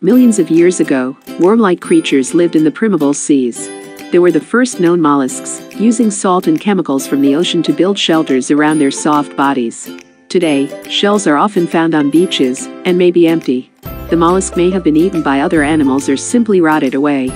Millions of years ago, worm-like creatures lived in the primeval seas. They were the first known mollusks, using salt and chemicals from the ocean to build shelters around their soft bodies. Today, shells are often found on beaches, and may be empty. The mollusk may have been eaten by other animals or simply rotted away.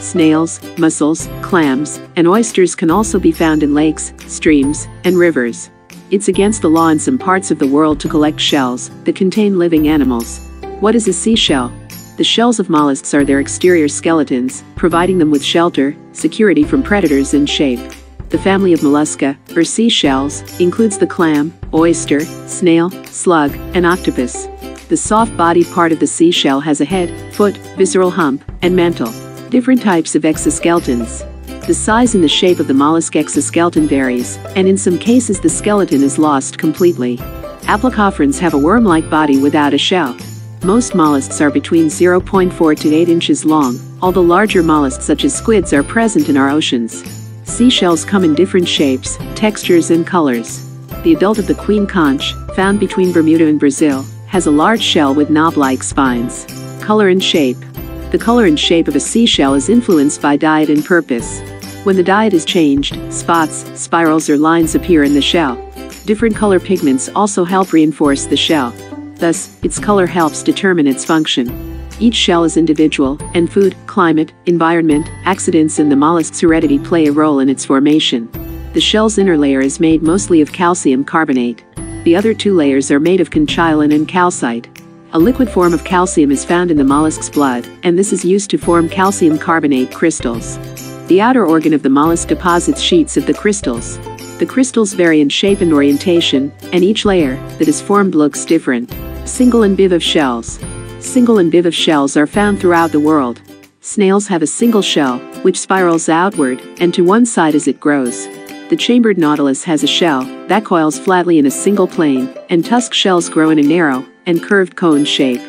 Snails, mussels, clams, and oysters can also be found in lakes, streams, and rivers. It's against the law in some parts of the world to collect shells that contain living animals. What is a seashell? The shells of mollusks are their exterior skeletons, providing them with shelter, security from predators, and shape. The family of mollusca, or seashells, includes the clam, oyster, snail, slug, and octopus. The soft-bodied part of the seashell has a head, foot, visceral hump, and mantle. Different types of exoskeletons. The size and the shape of the mollusk exoskeleton varies, and in some cases the skeleton is lost completely. Aplecophrons have a worm-like body without a shell. Most mollusks are between 0.4 to 8 inches long, although larger mollusks such as squids are present in our oceans. Seashells come in different shapes, textures, and colors. The adult of the queen conch, found between Bermuda and Brazil, has a large shell with knob-like spines. Color and shape. The color and shape of a seashell is influenced by diet and purpose. When the diet is changed, spots, spirals, or lines appear in the shell. Different color pigments also help reinforce the shell. Thus, its color helps determine its function. Each shell is individual, and food, climate, environment, accidents, and the mollusk's heredity play a role in its formation. The shell's inner layer is made mostly of calcium carbonate. The other two layers are made of conchiolin and calcite. A liquid form of calcium is found in the mollusk's blood, and this is used to form calcium carbonate crystals. The outer organ of the mollusk deposits sheets of the crystals. The crystals vary in shape and orientation, and each layer that is formed looks different. Single and bivalve shells. Single and bivalve shells are found throughout the world. Snails have a single shell, which spirals outward and to one side as it grows. The chambered nautilus has a shell that coils flatly in a single plane, and tusk shells grow in a narrow and curved cone shape.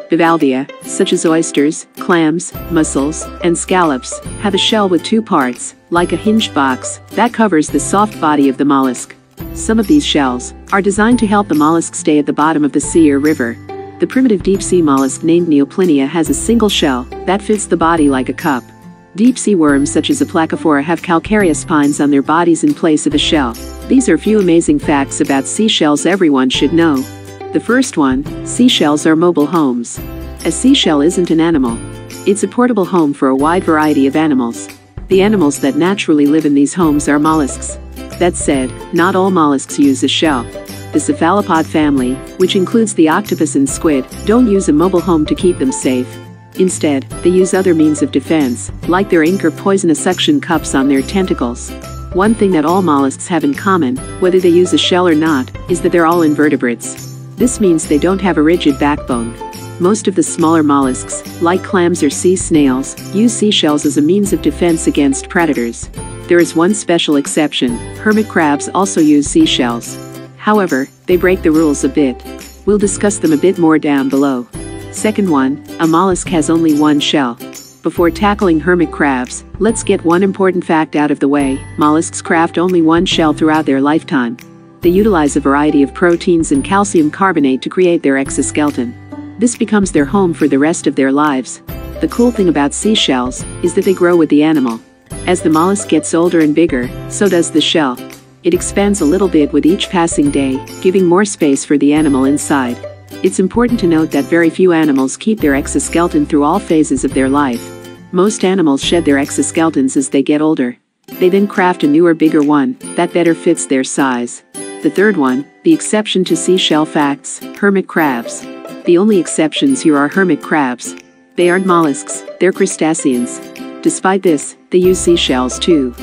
Bivalvia, such as oysters, clams, mussels, and scallops, have a shell with two parts, like a hinged box, that covers the soft body of the mollusk. Some of these shells are designed to help the mollusk stay at the bottom of the sea or river. The primitive deep-sea mollusk named Neoplinia has a single shell that fits the body like a cup. Deep-sea worms such as Aplacophora have calcareous spines on their bodies in place of a shell. These are a few amazing facts about seashells everyone should know. The first one, seashells are mobile homes. A seashell isn't an animal. It's a portable home for a wide variety of animals. The animals that naturally live in these homes are mollusks. That said, not all mollusks use a shell. The cephalopod family, which includes the octopus and squid, don't use a mobile home to keep them safe. Instead, they use other means of defense, like their ink or poisonous suction cups on their tentacles. One thing that all mollusks have in common, whether they use a shell or not, is that they're all invertebrates. This means they don't have a rigid backbone. Most of the smaller mollusks, like clams or sea snails, use seashells as a means of defense against predators. There is one special exception: hermit crabs also use seashells. However, they break the rules a bit. We'll discuss them a bit more down below. Second one, a mollusk has only one shell. Before tackling hermit crabs, let's get one important fact out of the way: mollusks craft only one shell throughout their lifetime. They utilize a variety of proteins and calcium carbonate to create their exoskeleton. This becomes their home for the rest of their lives. The cool thing about seashells is that they grow with the animal. As the mollusk gets older and bigger, so does the shell. It expands a little bit with each passing day, giving more space for the animal inside. It's important to note that very few animals keep their exoskeleton through all phases of their life. Most animals shed their exoskeletons as they get older. They then craft a newer, bigger one that better fits their size. The third one, the exception to Seashell Facts, hermit crabs. The only exceptions here are hermit crabs. They aren't mollusks, they're crustaceans. Despite this, they use seashells too.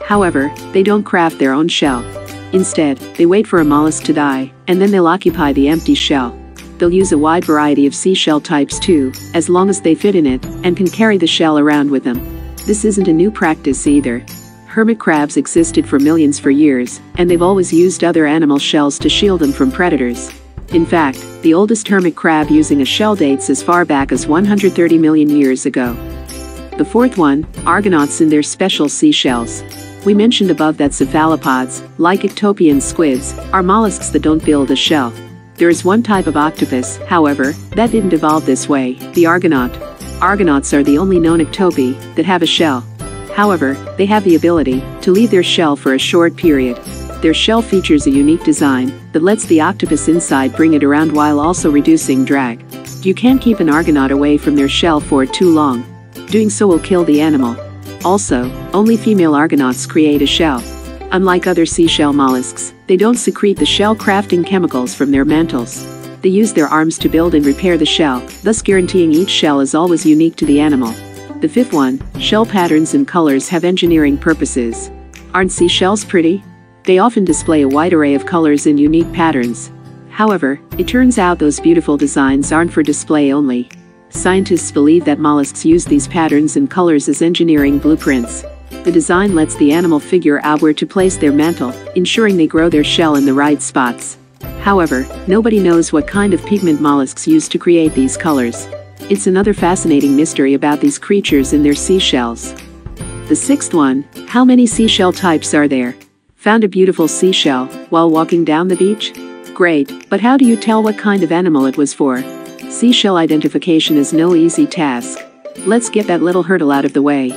However, they don't craft their own shell. Instead, they wait for a mollusk to die, and then they'll occupy the empty shell. They'll use a wide variety of seashell types too, as long as they fit in it, and can carry the shell around with them. This isn't a new practice either. Hermit crabs existed for millions of years, and they've always used other animal shells to shield them from predators. In fact, the oldest hermit crab using a shell dates as far back as 130 million years ago. The fourth one, argonauts and their special seashells. We mentioned above that cephalopods, like ectopian squids, are mollusks that don't build a shell. There is one type of octopus, however, that didn't evolve this way, the argonaut. Argonauts are the only known ectopi that have a shell. However, they have the ability to leave their shell for a short period. Their shell features a unique design that lets the octopus inside bring it around while also reducing drag. You can't keep an Argonaut away from their shell for too long. Doing so will kill the animal. Also, only female Argonauts create a shell. Unlike other seashell mollusks, they don't secrete the shell crafting chemicals from their mantles. They use their arms to build and repair the shell, thus guaranteeing each shell is always unique to the animal. The fifth one, shell patterns and colors have engineering purposes. Aren't seashells pretty? They often display a wide array of colors and unique patterns. However, it turns out those beautiful designs aren't for display only. Scientists believe that mollusks use these patterns and colors as engineering blueprints. The design lets the animal figure out where to place their mantle, ensuring they grow their shell in the right spots. However, nobody knows what kind of pigment mollusks use to create these colors. It's another fascinating mystery about these creatures and their seashells. The sixth one, how many seashell types are there? Found a beautiful seashell while walking down the beach? Great, but how do you tell what kind of animal it was for? Seashell identification is no easy task. Let's get that little hurdle out of the way.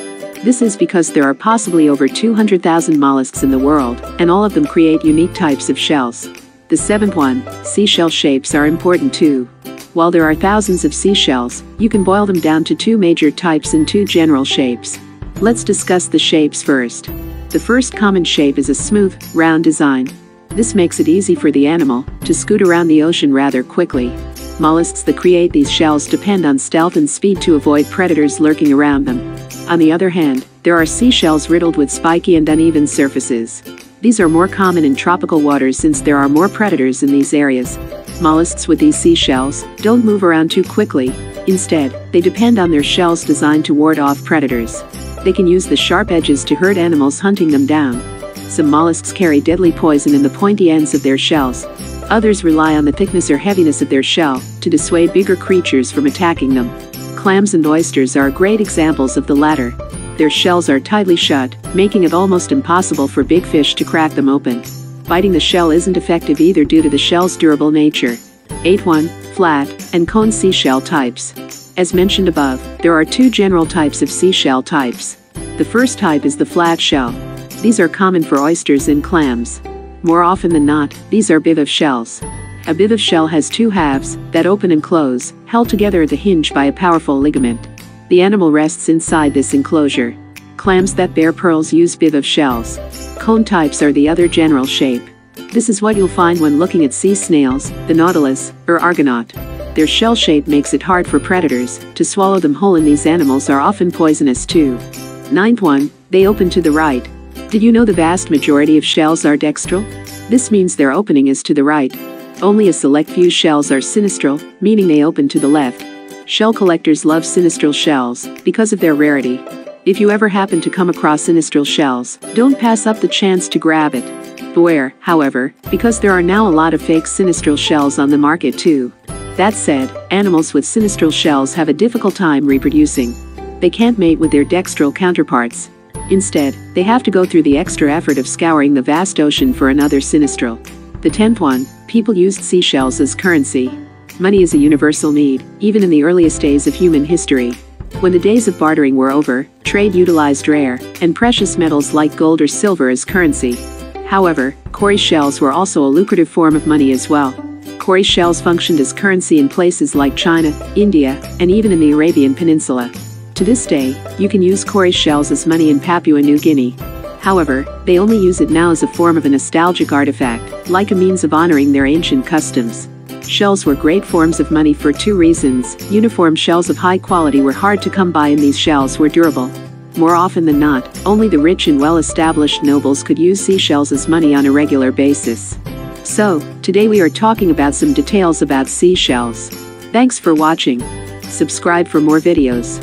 This is because there are possibly over 200,000 mollusks in the world, and all of them create unique types of shells. The seventh one, seashell shapes are important too. While there are thousands of seashells, you can boil them down to two major types and two general shapes. Let's discuss the shapes first. The first common shape is a smooth, round design. This makes it easy for the animal to scoot around the ocean rather quickly. Mollusks that create these shells depend on stealth and speed to avoid predators lurking around them. On the other hand, there are seashells riddled with spiky and uneven surfaces. These are more common in tropical waters since there are more predators in these areas. Mollusks with these seashells don't move around too quickly. Instead, they depend on their shells designed to ward off predators. They can use the sharp edges to hurt animals hunting them down. Some mollusks carry deadly poison in the pointy ends of their shells. Others rely on the thickness or heaviness of their shell to dissuade bigger creatures from attacking them. Clams and oysters are great examples of the latter. Their shells are tightly shut, making it almost impossible for big fish to crack them open. Biting the shell isn't effective either due to the shell's durable nature. 8. Flat and cone seashell types. As mentioned above, there are two general types of seashell types. The first type is the flat shell. These are common for oysters and clams. More often than not, these are bivalve shells. A bivalve shell has two halves that open and close, held together at the hinge by a powerful ligament. The animal rests inside this enclosure. Clams that bear pearls use bivalve shells. Cone types are the other general shape. This is what you'll find when looking at sea snails, the nautilus, or argonaut. Their shell shape makes it hard for predators to swallow them whole, and these animals are often poisonous too. 9. They open to the right. Did you know the vast majority of shells are dextral? This means their opening is to the right. Only a select few shells are sinistral, meaning they open to the left. Shell collectors love sinistral shells because of their rarity. If you ever happen to come across sinistral shells, don't pass up the chance to grab it. Beware, however, because there are now a lot of fake sinistral shells on the market too. That said, animals with sinistral shells have a difficult time reproducing. They can't mate with their dextral counterparts. Instead, they have to go through the extra effort of scouring the vast ocean for another sinistral. The 10th one, people used seashells as currency. Money is a universal need, even in the earliest days of human history. When the days of bartering were over, trade utilized rare and precious metals like gold or silver as currency. However, cowrie shells were also a lucrative form of money as well. Cowrie shells functioned as currency in places like China, India, and even in the Arabian Peninsula. To this day, you can use cowrie shells as money in Papua New Guinea. However, they only use it now as a form of a nostalgic artifact, like a means of honoring their ancient customs. Shells were great forms of money for two reasons. Uniform shells of high quality were hard to come by, and these shells were durable. More often than not, only the rich and well-established nobles could use seashells as money on a regular basis. So, today we are talking about some details about seashells. Thanks for watching. Subscribe for more videos.